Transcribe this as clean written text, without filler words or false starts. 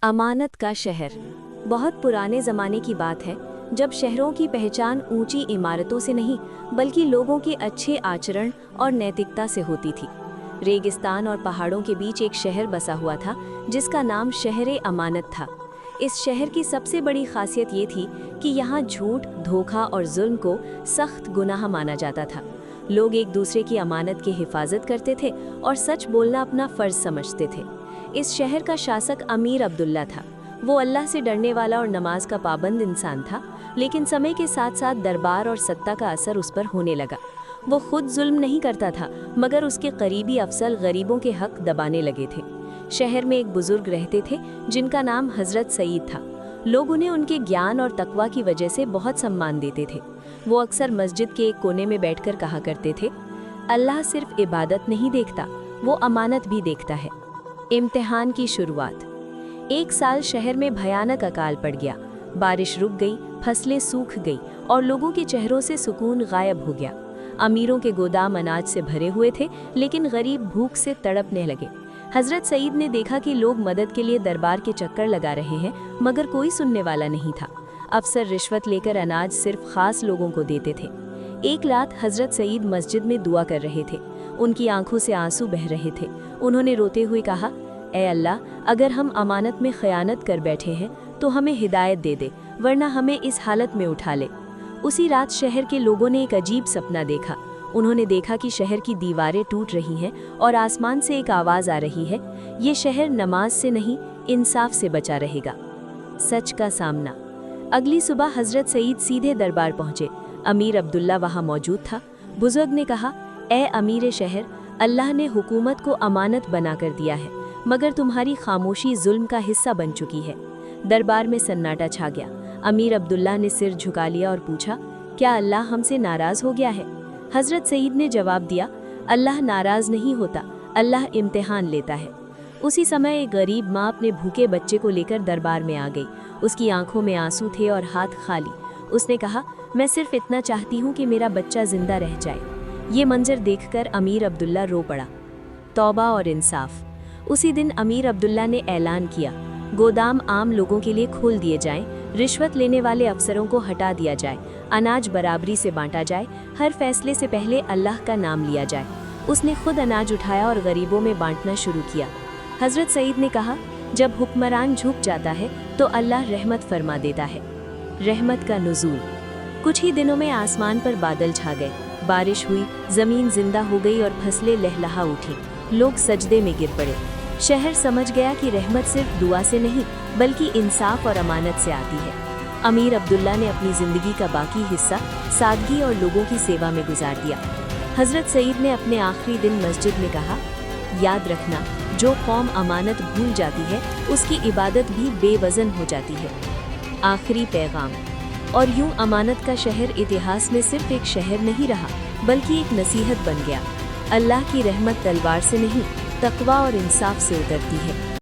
अमानत का शहर। बहुत पुराने ज़माने की बात है जब शहरों की पहचान ऊंची इमारतों से नहीं बल्कि लोगों के अच्छे आचरण और नैतिकता से होती थी। रेगिस्तान और पहाड़ों के बीच एक शहर बसा हुआ था जिसका नाम शहर अमानत था। इस शहर की सबसे बड़ी खासियत ये थी कि यहाँ झूठ, धोखा और जुल्म को सख्त गुनाह माना जाता था। लोग एक दूसरे की अमानत की हिफाजत करते थे और सच बोलना अपना फ़र्ज समझते थे। इस शहर का शासक अमीर अब्दुल्ला था। वो अल्लाह से डरने वाला और नमाज का पाबंद इंसान था, लेकिन समय के साथ साथ दरबार और सत्ता का असर उस पर होने लगा। वो खुद जुल्म नहीं करता था, मगर उसके करीबी अफसर गरीबों के हक दबाने लगे थे। शहर में एक बुजुर्ग रहते थे जिनका नाम हज़रत सईद था। लोग उन्हें उनके ज्ञान और तकवा की वजह से बहुत सम्मान देते थे। वो अक्सर मस्जिद के एक कोने में बैठकर कहा करते थे, अल्लाह सिर्फ इबादत नहीं देखता, वो अमानत भी देखता है। इम्तिहान की शुरुआत। एक साल शहर में भयानक अकाल पड़ गया। बारिश रुक गई, फसलें सूख गई और लोगों के चेहरों से सुकून गायब हो गया। अमीरों के गोदाम अनाज से भरे हुए थे, लेकिन गरीब भूख से तड़पने लगे। हज़रत सईद ने देखा कि लोग मदद के लिए दरबार के चक्कर लगा रहे हैं, मगर कोई सुनने वाला नहीं था। अफसर रिश्वत लेकर अनाज सिर्फ खास लोगों को देते थे। एक रात हज़रत सईद मस्जिद में दुआ कर रहे थे। उनकी आंखों से आंसू बह रहे थे। उन्होंने रोते हुए कहा, ए अल्लाह, अगर हम अमानत में खयानत कर बैठे हैं तो हमें हिदायत दे दे, वरना हमें इस हालत में उठा ले। उसी रात शहर के लोगों ने एक अजीब सपना देखा। उन्होंने देखा कि शहर की दीवारें टूट रही हैं और आसमान से एक आवाज़ आ रही है, ये शहर नमाज से नहीं, इंसाफ से बचा रहेगा। सच का सामना। अगली सुबह हज़रत सईद सीधे दरबार पहुँचे। अमीर अब्दुल्ला वहाँ मौजूद था। बुजुर्ग ने कहा, ए अमीर शहर, अल्लाह ने हुकूमत को अमानत बना कर दिया है, मगर तुम्हारी खामोशी जुल्म का हिस्सा बन चुकी है। दरबार में सन्नाटा छा गया। अमीर अब्दुल्ला ने सिर झुका लिया और पूछा, क्या अल्लाह हमसे नाराज़ हो गया है? हज़रत सईद ने जवाब दिया, अल्लाह नाराज़ नहीं होता, अल्लाह इम्तिहान लेता है। उसी समय एक गरीब माँ अपने भूखे बच्चे को लेकर दरबार में आ गई। उसकी आंखों में आंसू थे और हाथ खाली। उसने कहा, मैं सिर्फ इतना चाहती हूँ कि मेरा बच्चा जिंदा रह जाए। ये मंजर देखकर अमीर अब्दुल्ला रो पड़ा। तौबा और इंसाफ। उसी दिन अमीर अब्दुल्ला ने ऐलान किया, गोदाम आम लोगों के लिए खोल दिए जाएं, रिश्वत लेने वाले अफसरों को हटा दिया जाए, अनाज बराबरी से बांटा जाए, हर फैसले से पहले अल्लाह का नाम लिया जाए। उसने खुद अनाज उठाया और गरीबों में बांटना शुरू किया। हज़रत सईद ने कहा, जब हुक्मरान झुक जाता है तो अल्लाह रहमत फरमा देता है। रहमत का नुज़ूल। कुछ ही दिनों में आसमान पर बादल छा गए। बारिश हुई, ज़मीन जिंदा हो गई और फसलें लहलहा उठी। लोग सजदे में गिर पड़े। शहर समझ गया कि रहमत सिर्फ दुआ से नहीं बल्कि इंसाफ और अमानत से आती है। अमीर अब्दुल्ला ने अपनी ज़िंदगी का बाकी हिस्सा सादगी और लोगों की सेवा में गुजार दिया। हज़रत सईद ने अपने आखिरी दिन मस्जिद में कहा, याद रखना, जो कौम अमानत भूल जाती है उसकी इबादत भी बेवज़न हो जाती है। आखिरी पैगाम। और यूं अमानत का शहर इतिहास में सिर्फ एक शहर नहीं रहा बल्कि एक नसीहत बन गया। अल्लाह की रहमत तलवार से नहीं, तकवा और इंसाफ से उतरती है।